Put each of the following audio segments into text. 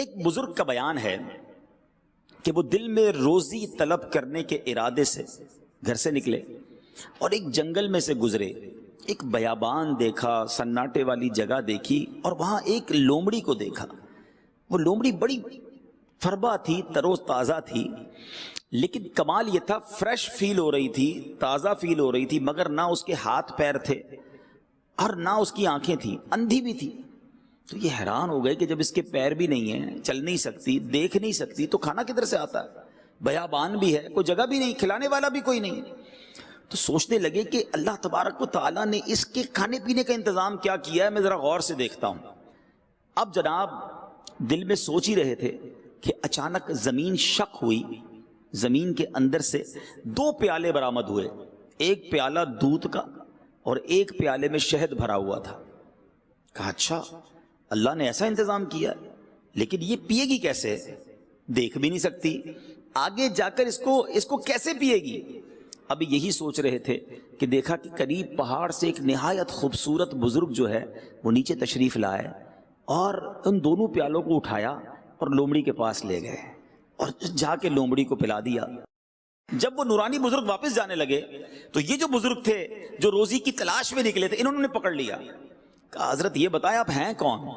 ایک بزرگ کا بیان ہے کہ وہ دل میں روزی طلب کرنے کے ارادے سے گھر سے نکلے اور ایک جنگل میں سے گزرے، ایک بیابان دیکھا، سناٹے والی جگہ دیکھی اور وہاں ایک لومڑی کو دیکھا۔ وہ لومڑی بڑی فربا تھی، ترو تازہ تھی، لیکن کمال یہ تھا فریش فیل ہو رہی تھی، تازہ فیل ہو رہی تھی، مگر نہ اس کے ہاتھ پیر تھے اور نہ اس کی آنکھیں تھیں، اندھی بھی تھی۔ تو یہ حیران ہو گئے کہ جب اس کے پیر بھی نہیں ہیں، چل نہیں سکتی، دیکھ نہیں سکتی، تو کھانا کدھر سے آتا ہے؟ بیابان بھی ہے، کوئی جگہ بھی نہیں، کھلانے والا بھی کوئی نہیں۔ تو سوچنے لگے کہ اللہ تبارک و تعالیٰ نے اس کے کھانے پینے کا انتظام کیا کیا ہے، میں ذرا غور سے دیکھتا ہوں۔ اب جناب دل میں سوچ ہی رہے تھے کہ اچانک زمین شق ہوئی، زمین کے اندر سے 2 پیالے برآمد ہوئے، ایک پیالہ دودھ کا اور ایک پیالے میں شہد بھرا ہوا تھا۔ کہا اچھا اللہ نے ایسا انتظام کیا، لیکن یہ پیے گی کیسے؟ دیکھ بھی نہیں سکتی، آگے جا کر اس کو کیسے پیے گی؟ اب یہی سوچ رہے تھے کہ دیکھا کہ قریب پہاڑ سے ایک نہایت خوبصورت بزرگ جو ہے وہ نیچے تشریف لائے اور ان دونوں پیالوں کو اٹھایا اور لومڑی کے پاس لے گئے اور جا کے لومڑی کو پلا دیا۔ جب وہ نورانی بزرگ واپس جانے لگے تو یہ جو بزرگ تھے جو روزی کی تلاش میں نکلے تھے، انہوں نے پکڑ لیا۔ کہا حضرت یہ بتائیں آپ ہیں کون؟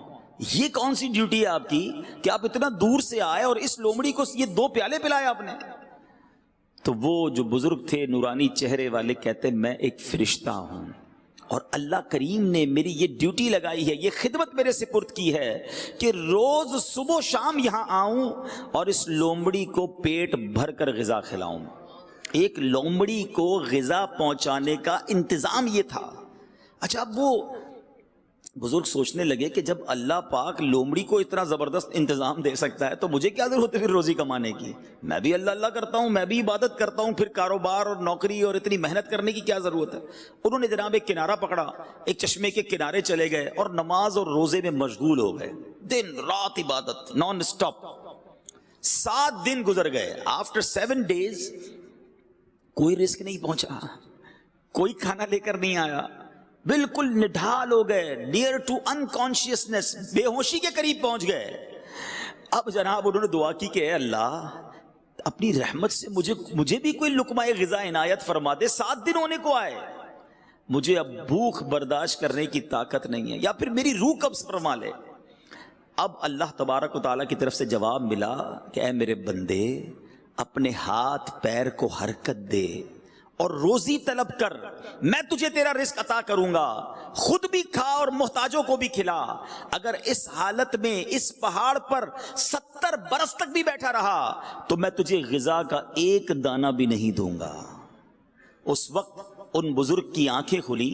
یہ کون سی ڈیوٹی ہے آپ کی کہ آپ اتنا دور سے آئے اور اس لومڑی کو یہ 2 پیالے پلائے آپ نے؟ تو وہ جو بزرگ تھے نورانی چہرے والے کہتے میں ایک فرشتہ ہوں اور اللہ کریم نے میری یہ ڈیوٹی لگائی ہے، یہ خدمت میرے سپرد کی ہے کہ روز صبح و شام یہاں آؤں اور اس لومڑی کو پیٹ بھر کر غذا کھلاؤں۔ ایک لومڑی کو غذا پہنچانے کا انتظام یہ تھا۔ اچھا اب وہ بزرگ سوچنے لگے کہ جب اللہ پاک لومڑی کو اتنا زبردست انتظام دے سکتا ہے تو مجھے کیا ضرورت ہے پھر روزی کمانے کی؟ میں بھی اللہ اللہ کرتا ہوں، میں بھی عبادت کرتا ہوں، پھر کاروبار اور نوکری اور اتنی محنت کرنے کی کیا ضرورت ہے؟ انہوں نے جناب ایک کنارہ پکڑا، ایک چشمے کے کنارے چلے گئے اور نماز اور روزے میں مشغول ہو گئے، دن رات عبادت نان اسٹاپ۔ 7 دن گزر گئے۔ آفٹر 7 days کوئی رزق نہیں پہنچا، کوئی کھانا لے کر نہیں آیا، بالکل نڈھال ہو گئے، نیئر ٹو انکانشیسنس، بے ہوشی کے قریب پہنچ گئے۔ اب جناب انہوں نے دعا کی کہ اے اللہ اپنی رحمت سے مجھے بھی کوئی لقمہ غذا عنایت فرما دے، 7 دن ہونے کو آئے، مجھے اب بھوک برداشت کرنے کی طاقت نہیں ہے، یا پھر میری روح قبض فرما لے۔ اب اللہ تبارک و تعالیٰ کی طرف سے جواب ملا کہ اے میرے بندے اپنے ہاتھ پیر کو حرکت دے اور روزی طلب کر، میں تجھے تیرا رزق عطا کروں گا، خود بھی کھا اور محتاجوں کو بھی کھلا۔ اگر اس حالت میں اس پہاڑ پر 70 برس تک بھی بیٹھا رہا تو میں تجھے غذا کا ایک دانہ بھی نہیں دوں گا۔ اس وقت ان بزرگ کی آنکھیں کھلی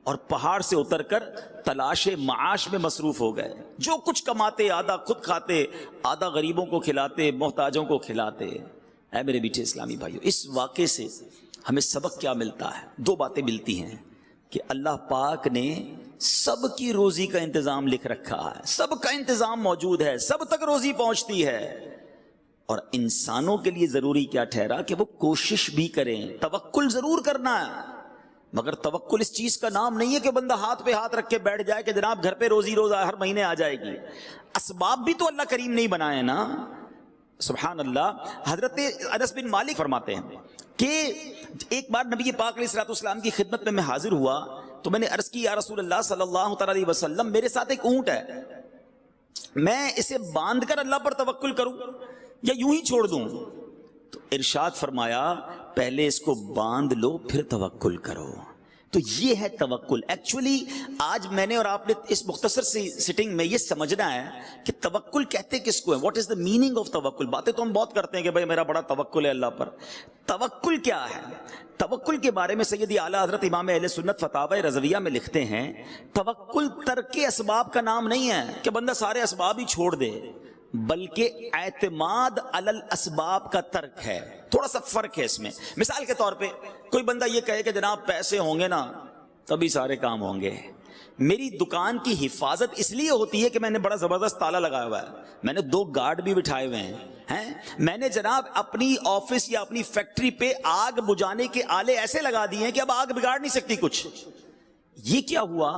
اور پہاڑ سے اتر کر تلاش معاش میں مصروف ہو گئے، جو کچھ کماتے آدھا خود کھاتے، آدھا غریبوں کو کھلاتے، محتاجوں کو کھلاتے۔ اے میرے میٹھے اسلامی بھائیو، اس واقعے سے ہمیں سبق کیا ملتا ہے؟ 2 باتیں ملتی ہیں کہ اللہ پاک نے سب کی روزی کا انتظام لکھ رکھا ہے، سب کا انتظام موجود ہے، سب تک روزی پہنچتی ہے، اور انسانوں کے لیے ضروری کیا ٹھہرا کہ وہ کوشش بھی کریں، توکل ضرور کرنا ہے، مگر توکل اس چیز کا نام نہیں ہے کہ بندہ ہاتھ پہ ہاتھ رکھ کے بیٹھ جائے کہ جناب گھر پہ روزی روز ہر مہینے آ جائے گی۔ اسباب بھی تو اللہ کریم نے ہی بنائے نا، سبحان اللہ۔ حضرت انس بن مالک فرماتے ہیں کہ ایک بار نبی پاک علیہ الصلوۃ والسلام کی خدمت میں حاضر ہوا تو میں نے عرض کی یا رسول اللہ صلی اللہ تعالی علیہ وسلم میرے ساتھ ایک اونٹ ہے، میں اسے باندھ کر اللہ پر توکل کروں یا یوں ہی چھوڑ دوں؟ تو ارشاد فرمایا پہلے اس کو باندھ لو پھر توکل کرو۔ تو یہ ہے توکل۔ ایکچولی آج میں نے اور آپ نے اس مختصر سی سٹنگ میں یہ سمجھنا ہے کہ توکل کہتے کس کو ہے، what is the meaning of توکل۔ باتیں تو ہم بہت کرتے ہیں کہ بھائی میرا بڑا توکل ہے اللہ پر، توکل کیا ہے؟ توکل کے بارے میں سیدی اعلیٰ حضرت امام اہل سنت فتاوی رضویہ میں لکھتے ہیں توکل ترک اسباب کا نام نہیں ہے کہ بندہ سارے اسباب ہی چھوڑ دے، بلکہ اعتماد علی الاسباب کا ترک ہے۔ تھوڑا سا فرق ہے اس میں۔ مثال کے طور پہ کوئی بندہ یہ کہے کہ جناب پیسے ہوں گے نا تبھی سارے کام ہوں گے، میری دکان کی حفاظت اس لیے ہوتی ہے کہ میں نے بڑا زبردست تالا لگایا ہوا ہے، میں نے 2 گارڈ بھی بٹھائے ہوئے ہیں، میں نے جناب اپنی آفس یا اپنی فیکٹری پہ آگ بجھانے کے آلے ایسے لگا دیے ہیں کہ اب آگ بگاڑ نہیں سکتی کچھ۔ یہ کیا ہوا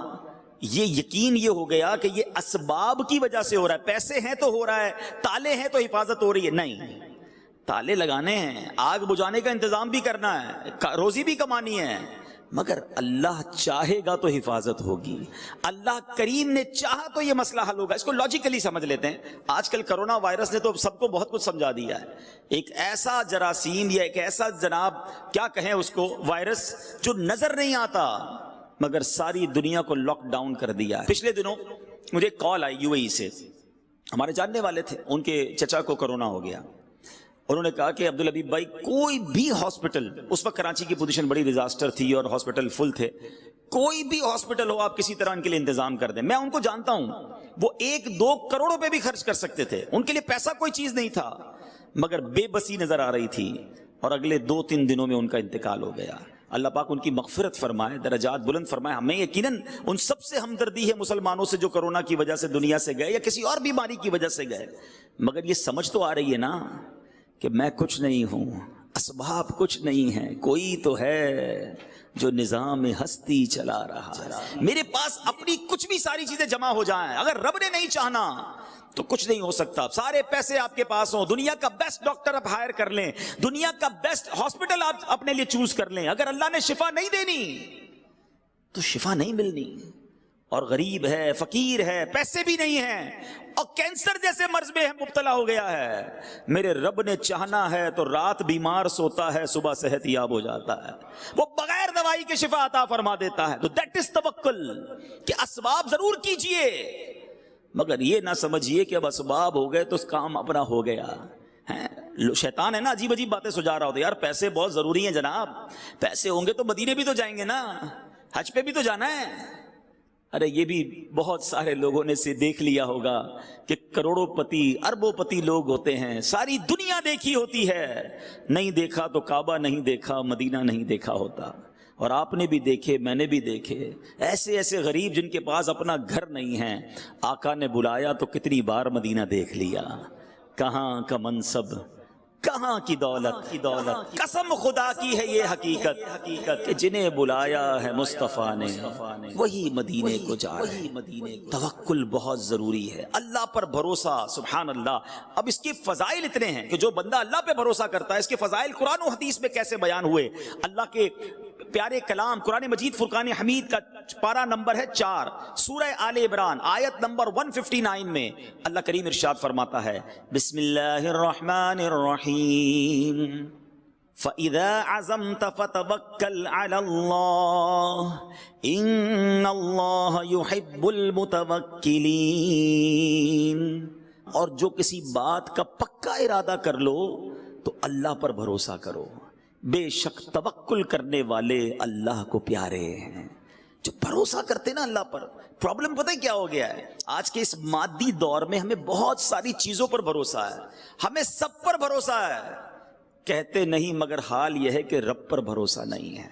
یہ یقین یہ ہو گیا کہ یہ اسباب کی وجہ سے ہو رہا ہے، پیسے ہیں تو ہو رہا ہے، تالے ہیں تو حفاظت ہو رہی ہے. نہیں، تالے لگانے ہیں، آگ بجھانے کا انتظام بھی کرنا ہے، روزی بھی کمانی ہے، مگر اللہ چاہے گا تو حفاظت ہوگی. اللہ کریم نے چاہا تو یہ مسئلہ حل ہوگا. اس کو لاجیکلی سمجھ لیتے ہیں. آج کل کرونا وائرس نے تو سب کو بہت کچھ سمجھا دیا ہے. ایک ایسا جراثیم یا ایک ایسا جناب کیا کہیں اس کو وائرس جو نظر نہیں آتا مگر ساری دنیا کو لاک ڈاؤن کر دیا ہے. پچھلے دنوں مجھے ایک کال آئی یو اے ای سے، ہمارے جاننے والے تھے، ان کے چچا کو کرونا ہو گیا. انہوں نے کہا کہ عبدالحبیب بھائی کوئی بھی ہاسپٹل، اس وقت کراچی کی پوزیشن بڑی ڈیزاسٹر تھی اور ہاسپٹل فل تھے، کوئی بھی ہاسپٹل ہو آپ کسی طرح ان کے لیے انتظام کر دیں. میں ان کو جانتا ہوں، وہ 1-2 کروڑ روپے بھی خرچ کر سکتے تھے، ان کے لیے پیسہ کوئی چیز نہیں تھا، مگر بے بسی نظر آ رہی تھی اور اگلے 2-3 دنوں میں ان کا انتقال ہو گیا. اللہ پاک ان کی مغفرت فرمائے، درجات بلند فرمائے. ہمیں یقیناً ان سب سے ہمدردی ہے مسلمانوں سے جو کرونا کی وجہ سے دنیا سے گئے یا کسی اور بیماری کی وجہ سے گئے، مگر یہ سمجھ تو آ رہی ہے نا کہ میں کچھ نہیں ہوں، اسباب کچھ نہیں ہیں، کوئی تو ہے جو نظام ہستی چلا رہا ہے. میرے پاس اپنی کچھ بھی ساری چیزیں جمع ہو جائیں، اگر رب نے نہیں چاہنا تو کچھ نہیں ہو سکتا. سارے پیسے آپ کے پاس ہوں، دنیا کا بیسٹ ڈاکٹر آپ ہائر کر لیں، دنیا کا بیسٹ ہاسپٹل آپ اپنے لیے چوز کر لیں، اگر اللہ نے شفا نہیں دینی تو شفا نہیں ملنی. اور غریب ہے، فقیر ہے، پیسے بھی نہیں ہیں اور کینسر جیسے مرض میں مبتلا ہو گیا ہے، میرے رب نے چاہنا ہے تو رات بیمار سوتا ہے، صبح صحت یاب ہو جاتا ہے، وہ بغیر دوائی کے شفا عطا فرما دیتا ہے. تو دیٹ از توکل کہ اسباب ضرور کیجئے مگر یہ نہ سمجھیے کہ اب اسباب ہو گئے تو اس کام اپنا ہو گیا. شیطان ہے نا عجیب عجیب باتیں سجا رہا ہوتا ہے، یار پیسے بہت ضروری ہیں جناب، پیسے ہوں گے تو مدینے بھی تو جائیں گے نا، حج پہ بھی تو جانا ہے. ارے یہ بھی بہت سارے لوگوں نے سے دیکھ لیا ہوگا کہ کروڑوں پتی اربوں پتی لوگ ہوتے ہیں، ساری دنیا دیکھی ہوتی ہے، نہیں دیکھا تو کعبہ نہیں دیکھا، مدینہ نہیں دیکھا ہوتا. اور آپ نے بھی دیکھے، میں نے بھی دیکھے ایسے ایسے غریب جن کے پاس اپنا گھر نہیں ہے، آقا نے بلایا تو کتنی بار مدینہ دیکھ لیا. کہاں کا منصب، کہاں کی دولت، قسم خدا کی ہے یہ حقیقت کہ جنہیں بلایا ہے مصطفیٰ نے وہی مدینے کو جا رہے ہیں. توکل بہت ضروری ہے، اللہ پر بھروسہ. سبحان اللہ. اب اس کے فضائل اتنے ہیں کہ جو بندہ اللہ پہ بھروسہ کرتا ہے، اس کے فضائل قرآن و حدیث میں کیسے بیان ہوئے. اللہ کے پیارے کلام قرآن مجید فرقان حمید کا پارہ نمبر ہے 4، سورہ آل عمران آیت نمبر 159 میں اللہ کریم ارشاد فرماتا ہے، بسم اللہ الرحمن الرحیم فَإِذَا عَزَمْتَ فَتَوَكَّلْ عَلَى اللَّهِ إِنَّ اللَّهَ يُحِبُّ الْمُتَوَكِّلِينَ. اور جو کسی بات کا پکا ارادہ کر لو تو اللہ پر بھروسہ کرو، بے شک توکل کرنے والے اللہ کو پیارے ہیں. جو بھروسہ کرتے نا اللہ پر. پرابلم پتہ ہے کیا ہو گیا ہے آج کے اس مادی دور میں؟ ہمیں بہت ساری چیزوں پر بھروسہ ہے، ہمیں سب پر بھروسہ ہے، کہتے نہیں مگر حال یہ ہے کہ رب پر بھروسہ نہیں ہے.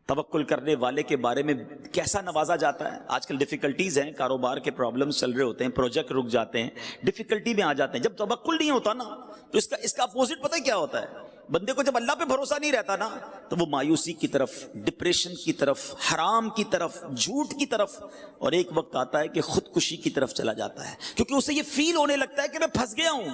توکل کرنے والے کے بارے میں کیسا نوازا جاتا ہے. آج کل ڈیفیکلٹیز ہیں، کاروبار کے پرابلمز چل رہے ہوتے ہیں، پروجیکٹ رک جاتے ہیں، ڈیفیکلٹی میں آ جاتے ہیں. جب توکل نہیں ہوتا نا تو اس کا اپوزٹ پتہ ہے کیا ہوتا ہے؟ بندے کو جب اللہ پہ بھروسہ نہیں رہتا نا تو وہ مایوسی کی طرف، ڈپریشن کی طرف، حرام کی طرف، جھوٹ کی طرف، اور ایک وقت آتا ہے کہ خودکشی کی طرف چلا جاتا ہے، کیونکہ اسے یہ فیل ہونے لگتا ہے کہ میں پھنس گیا ہوں،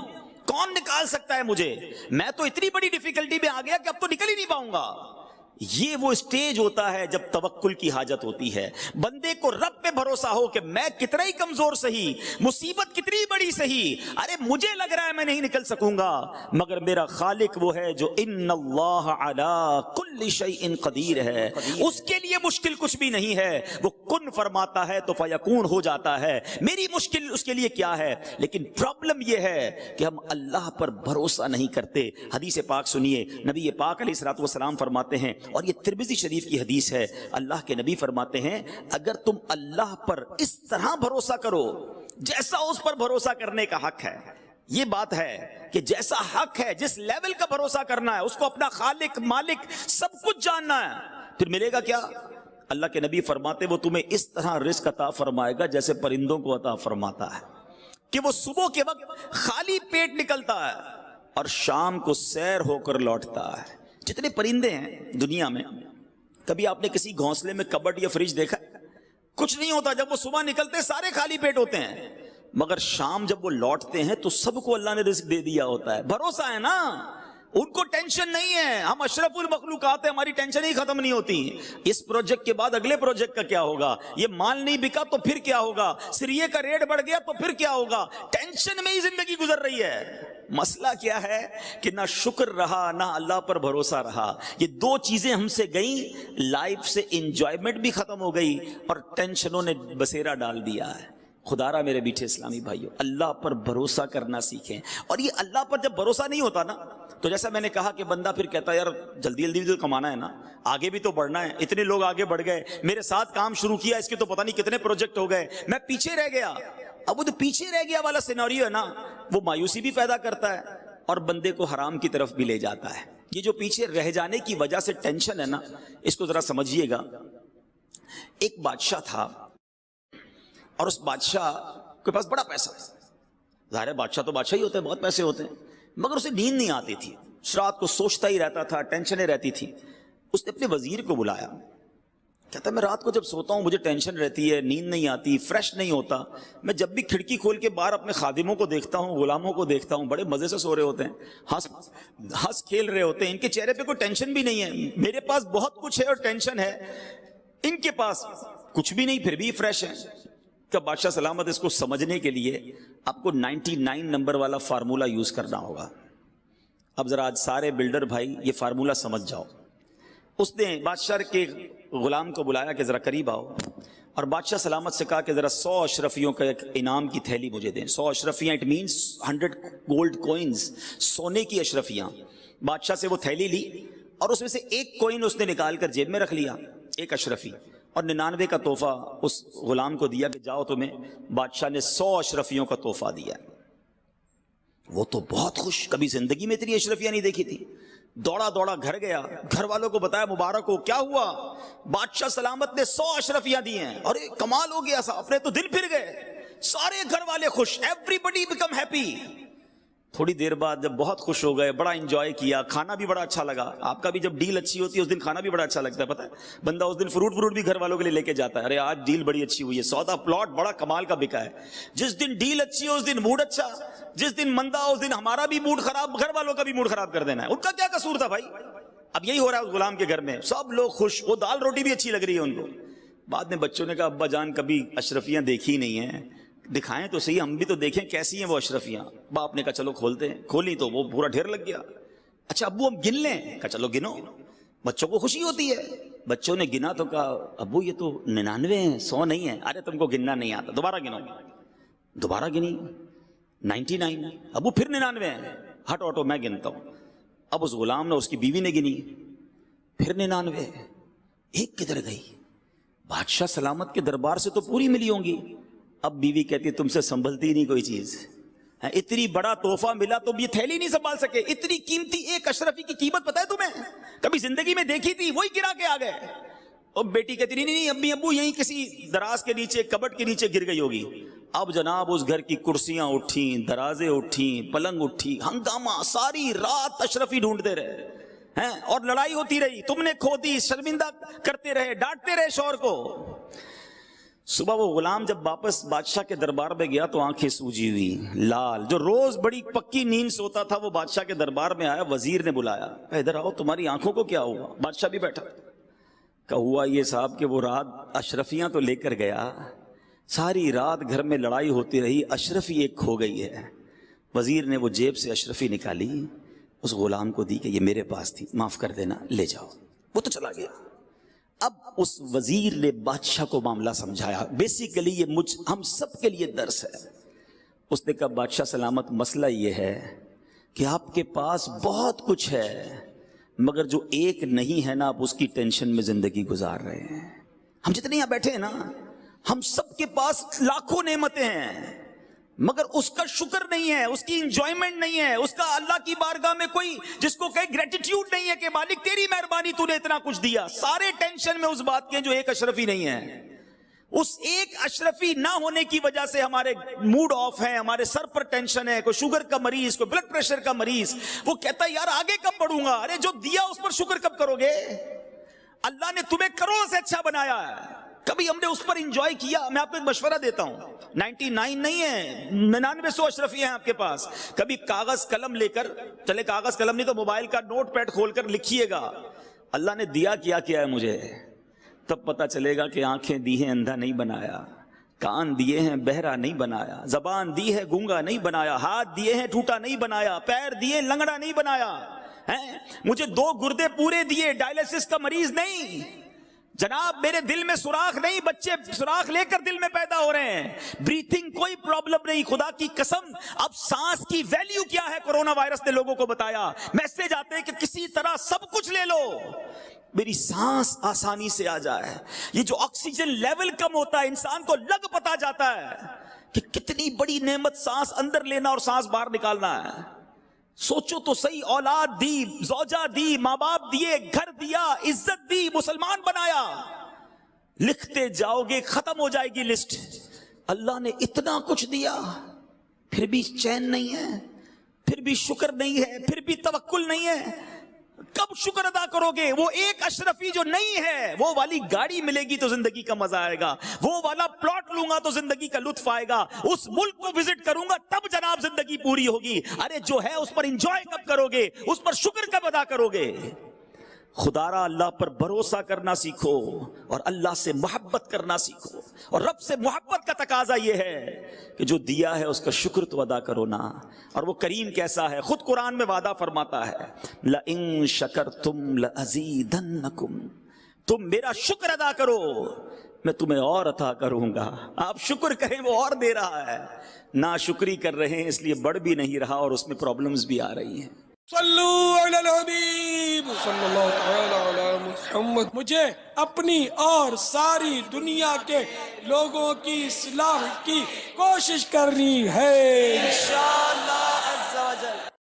کون نکال سکتا ہے مجھے، میں تو اتنی بڑی ڈیفیکلٹی میں آ گیا کہ اب تو نکل ہی نہیں پاؤں گا. یہ وہ اسٹیج ہوتا ہے جب توکل کی حاجت ہوتی ہے. بندے کو رب پہ بھروسہ ہو کہ میں کتنا ہی کمزور سہی، مصیبت کتنی بڑی سہی، ارے مجھے لگ رہا ہے میں نہیں نکل سکوں گا، مگر میرا خالق وہ ہے جو ان اللہ علی کل شیء قدیر ہے، اس کے لیے مشکل کچھ بھی نہیں ہے، وہ کن فرماتا ہے تو فیکون ہو جاتا ہے. میری مشکل اس کے لیے کیا ہے؟ لیکن پرابلم یہ ہے کہ ہم اللہ پر بھروسہ نہیں کرتے. حدیث پاک سنیے، نبی پاک علیہ الصلوۃ والسلام فرماتے ہیں، اور یہ ترمذی شریف کی حدیث ہے، اللہ کے نبی فرماتے ہیں اگر تم اللہ پر اس طرح بھروسہ کرو جیسا اس پر بھروسہ کرنے کا حق ہے. یہ بات ہے کہ جیسا حق ہے، جس لیول کا بھروسہ کرنا ہے، اس کو اپنا خالق مالک سب کچھ جاننا ہے، پھر ملے گا کیا؟ اللہ کے نبی فرماتے وہ تمہیں اس طرح رزق عطا فرمائے گا جیسے پرندوں کو عطا فرماتا ہے، کہ وہ صبح کے وقت خالی پیٹ نکلتا ہے اور شام کو سیر ہو کر لوٹتا ہے. جتنے پرندے ہیں دنیا میں، کبھی آپ نے کسی گھونسلے میں کبڈ یا فریج دیکھا ہے؟ کچھ نہیں ہوتا. جب وہ صبح نکلتے سارے خالی پیٹ ہوتے ہیں, مگر شام جب وہ لوٹتے ہیں تو سب کو اللہ نے رزق دے دیا ہوتا ہے. بھروسہ ہے نا, ان کو ٹینشن نہیں ہے. ہم اشرف المخلوقات ہیں, ہماری ٹینشن ہی ختم نہیں ہوتی. اس پروجیکٹ کے بعد اگلے پروجیکٹ کا کیا ہوگا, یہ مال نہیں بکا تو پھر کیا ہوگا, سریے کا ریٹ بڑھ گیا تو پھر کیا ہوگا. ٹینشن میں ہی زندگی گزر رہی ہے. مسئلہ کیا ہے کہ نہ شکر رہا نہ اللہ پر بھروسہ رہا. یہ دو چیزیں ہم سے گئیں, لائف سے انجوائمنٹ بھی ختم ہو گئی اور ٹینشنوں نے بسیرا ڈال دیا ہے. خدا را میرے میٹھے اسلامی بھائیوں, اللہ پر بھروسہ کرنا سیکھیں. اور یہ اللہ پر جب بھروسہ نہیں ہوتا نا, تو جیسا میں نے کہا کہ بندہ پھر کہتا ہے یار جلدی جلدی بھی تو کمانا ہے نا, آگے بھی تو بڑھنا ہے. اتنے لوگ آگے بڑھ گئے, میرے ساتھ کام شروع کیا, اس کے تو پتہ نہیں کتنے پروجیکٹ ہو گئے, میں پیچھے رہ گیا. اب وہ جو پیچھے رہ گیا والا سیناریو ہے نا, وہ مایوسی بھی پیدا کرتا ہے اور بندے کو حرام کی طرف بھی لے جاتا ہے. یہ جو پیچھے رہ جانے کی وجہ سے ٹینشن ہے نا, اس کو ذرا سمجھیے گا. ایک بادشاہ تھا اور اس بادشاہ کے پاس بڑا پیسہ. ظاہر ہے بادشاہ تو بادشاہ ہی ہوتے ہیں, بہت پیسے ہوتے ہیں, مگر اسے نیند نہیں آتی تھی. رات کو سوچتا ہی رہتا تھا, ٹینشنیں رہتی تھی. اس نے اپنے وزیر کو بلایا, کہتا ہے میں رات کو جب سوتا ہوں مجھے ٹینشن رہتی ہے, نیند نہیں آتی, فریش نہیں ہوتا. میں جب بھی کھڑکی کھول کے باہر اپنے خادموں کو دیکھتا ہوں, غلاموں کو دیکھتا ہوں, بڑے مزے سے سو رہے ہوتے ہیں, ہنس کھیل رہے ہوتے ہیں, ان کے چہرے پہ کوئی ٹینشن بھی نہیں ہے. میرے پاس بہت کچھ ہے اور ٹینشن ہے, ان کے پاس کچھ بھی نہیں پھر بھی فریش ہے. کہ بادشاہ سلامت اس کو سمجھنے کے لیے آپ کو 99 نمبر والا فارمولا یوز کرنا ہوگا. اب ذرا آج سارے بلڈر بھائی یہ فارمولا سمجھ جاؤ. اس نے بادشاہ کے غلام کو بلایا کہ ذرا قریب آؤ, اور بادشاہ سلامت سے کہا کہ ذرا 100 اشرفیوں کا ایک انعام کی تھیلی مجھے دیں. 100 اشرفیاں, اٹ مینس 100 گولڈ کوئنز, سونے کی اشرفیاں. بادشاہ سے وہ تھیلی لی اور اس میں سے ایک کوئن اس نے نکال کر جیب میں رکھ لیا, ایک اشرفی, اور 99 کا تحفہ اس غلام کو دیا کہ جاؤ تمہیں بادشاہ نے 100 اشرفیوں کا تحفہ دیا. وہ تو بہت خوش, کبھی زندگی میں اتنی اشرفیاں نہیں دیکھی تھی. دوڑا دوڑا گھر گیا, گھر والوں کو بتایا مبارک ہو, کیا ہوا, بادشاہ سلامت نے 100 اشرفیاں دی ہیں. اور کمال ہو گیا صاحب, اپنے تو دل پھر گئے, سارے گھر والے خوش, ایوری بڈی بیکم ہیپی. تھوڑی دیر بعد جب بہت خوش ہو گئے, بڑا انجوائے کیا, کھانا بھی بڑا اچھا لگا. آپ کا بھی جب ڈیل اچھی ہوتی ہے اس دن کھانا بھی بڑا اچھا لگتا ہے. پتہ ہے بندہ اس دن فروٹ بھی گھر والوں کے لیے لے کے جاتا ہے, ارے آج ڈیل بڑی اچھی ہوئی ہے, سودا پلاٹ بڑا کمال کا بکا ہے. جس دن ڈیل اچھی ہو اس دن موڈ اچھا, جس دن مندہ ہو اس دن ہمارا بھی موڈ خراب, گھر والوں کا بھی موڈ خراب کر دینا ہے. ان کا کیا قصور تھا بھائی. اب یہی ہو رہا ہے اس غلام کے گھر میں, سب لوگ خوش, وہ دال روٹی بھی اچھی لگ رہی ہے ان کو. بعد میں بچوں نے کہا ابا جان کبھی اشرفیاں دیکھی نہیں ہیں, دکھائیں تو صحیح, ہم بھی تو دیکھیں کیسی ہیں وہ اشرفیاں. باپ نے کہا چلو کھولتے ہیں. کھولی تو وہ پورا ڈھیر لگ گیا. اچھا ابو ہم گن لیں, کہا چلو گنو, بچوں کو خوشی ہوتی ہے. بچوں نے گنا تو کہا ابو یہ تو 99 ہیں, 100 نہیں ہے. ارے تم کو گننا نہیں آتا, دوبارہ گنو. دوبارہ گنی 99. ابو پھر 99 ہیں, ہٹ آٹو میں گنتا ہوں. اب اس غلام نے, اس کی بیوی نے گنی, پھر 99. ایک کدھر گئی, بادشاہ سلامت کے دربار سے تو پوری ملی ہوں گی. اب بیوی کہتی تم سے سنبھلتی نہیں کوئی چیز, اتنی بڑا تحفہ ملا تو یہ تھیلی نہیں سنبھال سکے. اتنی قیمتی ایک اشرفی کی قیمت پتہ ہے تمہیں, کبھی زندگی میں دیکھی تھی, وہی گرا کے آ گئے. اور بیٹی کہتی نہیں امی ابو یہیں کسی دراز کے نیچے, کبٹ کے نیچے گر گئی ہوگی. اب جناب اس گھر کی کرسیاں اٹھیں, درازیں اٹھیں, پلنگ اٹھی, ہنگامہ, ساری رات اشرفی ڈھونڈتے رہے ہیں اور لڑائی ہوتی رہی. تم نے کھو دی, شرمندہ کرتے رہے, ڈانٹتے رہے شوہر کو. صبح وہ غلام جب واپس بادشاہ کے دربار میں گیا تو آنکھیں سوجی ہوئی, لال. جو روز بڑی پکی نیند سوتا تھا وہ بادشاہ کے دربار میں آیا. وزیر نے بلایا, ادھر آؤ, تمہاری آنکھوں کو کیا ہوا. بادشاہ بھی بیٹھا. کہ ہوا یہ صاحب کہ وہ رات اشرفیاں تو لے کر گیا, ساری رات گھر میں لڑائی ہوتی رہی, اشرفی ایک کھو گئی ہے. وزیر نے وہ جیب سے اشرفی نکالی, اس غلام کو دی کہ یہ میرے پاس تھی, معاف کر دینا, لے جاؤ. وہ تو چلا گیا. اب اس وزیر نے بادشاہ کو معاملہ سمجھایا. بیسیکلی یہ ہم سب کے لیے درس ہے. اس نے کہا بادشاہ سلامت مسئلہ یہ ہے کہ آپ کے پاس بہت کچھ ہے, مگر جو ایک نہیں ہے نا, آپ اس کی ٹینشن میں زندگی گزار رہے ہیں. ہم جتنے یہاں بیٹھے ہیں نا, ہم سب کے پاس لاکھوں نعمتیں ہیں, مگر اس کا شکر نہیں ہے, اس کی انجوائمنٹ نہیں ہے, اس کا اللہ کی بارگاہ میں کوئی جس کو کہے گریٹیٹیوڈ نہیں ہے کہ مالک تیری مہربانی تو نے اتنا کچھ دیا. سارے ٹینشن میں اس بات کے جو ایک اشرفی نہیں ہے. اس ایک اشرفی نہ ہونے کی وجہ سے ہمارے موڈ آف ہے, ہمارے سر پر ٹینشن ہے. کوئی شوگر کا مریض, کوئی بلڈ پریشر کا مریض, وہ کہتا ہے یار آگے کب بڑھوں گا. ارے جو دیا اس پر شکر کب کرو گے. اللہ نے تمہیں کروڑوں سے اچھا بنایا ہے, کبھی ہم نے اس پر انجوائے کیا؟ میں آپ کو ایک مشورہ دیتا ہوں، 99 نہیں ہے، 99 اشرفی ہیں آپ کے پاس. کبھی کاغذ قلم لے کر چلے، کاغذ قلم نہیں تو موبائل کا نوٹ پیڈ کھول کر لکھیے گا اللہ نے دیا کیا کیا ہے مجھے، تب پتہ چلے گا کہ آنکھیں دی ہیں اندھا نہیں بنایا، کان دیے ہیں بہرا نہیں بنایا، زبان دی ہے گونگا نہیں بنایا، ہاتھ دیے ہیں ٹوٹا نہیں بنایا، پیر دیے لنگڑا نہیں بنایا، مجھے 2 گردے پورے دیے، ڈائلیسس کا مریض نہیں جناب، میرے دل میں سوراخ نہیں، بچے سوراخ لے کر دل میں پیدا ہو رہے ہیں، بریتھنگ کوئی پرابلم نہیں، خدا کی قسم. اب سانس کی ویلیو کیا ہے کرونا وائرس نے لوگوں کو بتایا. میسج آتے ہیں کہ کسی طرح سب کچھ لے لو، میری سانس آسانی سے آ جائے. یہ جو آکسیجن لیول کم ہوتا ہے انسان کو لگ پتا جاتا ہے کہ کتنی بڑی نعمت سانس اندر لینا اور سانس باہر نکالنا ہے. سوچو تو صحیح، اولاد دی، زوجہ دی، ماں باپ دیے، گھر دیا، عزت دی، مسلمان بنایا، لکھتے جاؤ گے ختم ہو جائے گی لسٹ. اللہ نے اتنا کچھ دیا پھر بھی چین نہیں ہے، پھر بھی شکر نہیں ہے، پھر بھی توکل نہیں ہے. کب شکر ادا کرو گے؟ وہ ایک اشرفی جو نہیں ہے، وہ والی گاڑی ملے گی تو زندگی کا مزہ آئے گا، وہ والا پلاٹ لوں گا تو زندگی کا لطف آئے گا، اس ملک کو وزٹ کروں گا تب جناب زندگی پوری ہوگی. ارے جو ہے اس پر انجوائے کب کرو گے؟ اس پر شکر کب ادا کرو گے؟ خدارا اللہ پر بھروسہ کرنا سیکھو اور اللہ سے محبت کرنا سیکھو. اور رب سے محبت کا تقاضا یہ ہے کہ جو دیا ہے اس کا شکر تو ادا کرو نا. اور وہ کریم کیسا ہے، خود قرآن میں وعدہ فرماتا ہے لَإِن شَكَرْتُمْ لَأَزِيدَنَّكُمْ، تم میرا شکر ادا کرو میں تمہیں اور عطا کروں گا. آپ شکر کریں وہ اور دے رہا ہے، نا شکری کر رہے ہیں اس لیے بڑھ بھی نہیں رہا اور اس میں پرابلمز بھی آ رہی ہیں. صلو علی الحبیب صلی اللہ تعالی علی محمد. مجھے اپنی اور ساری دنیا کے لوگوں کی اصلاح کی کوشش کرنی ہے انشاءاللہ.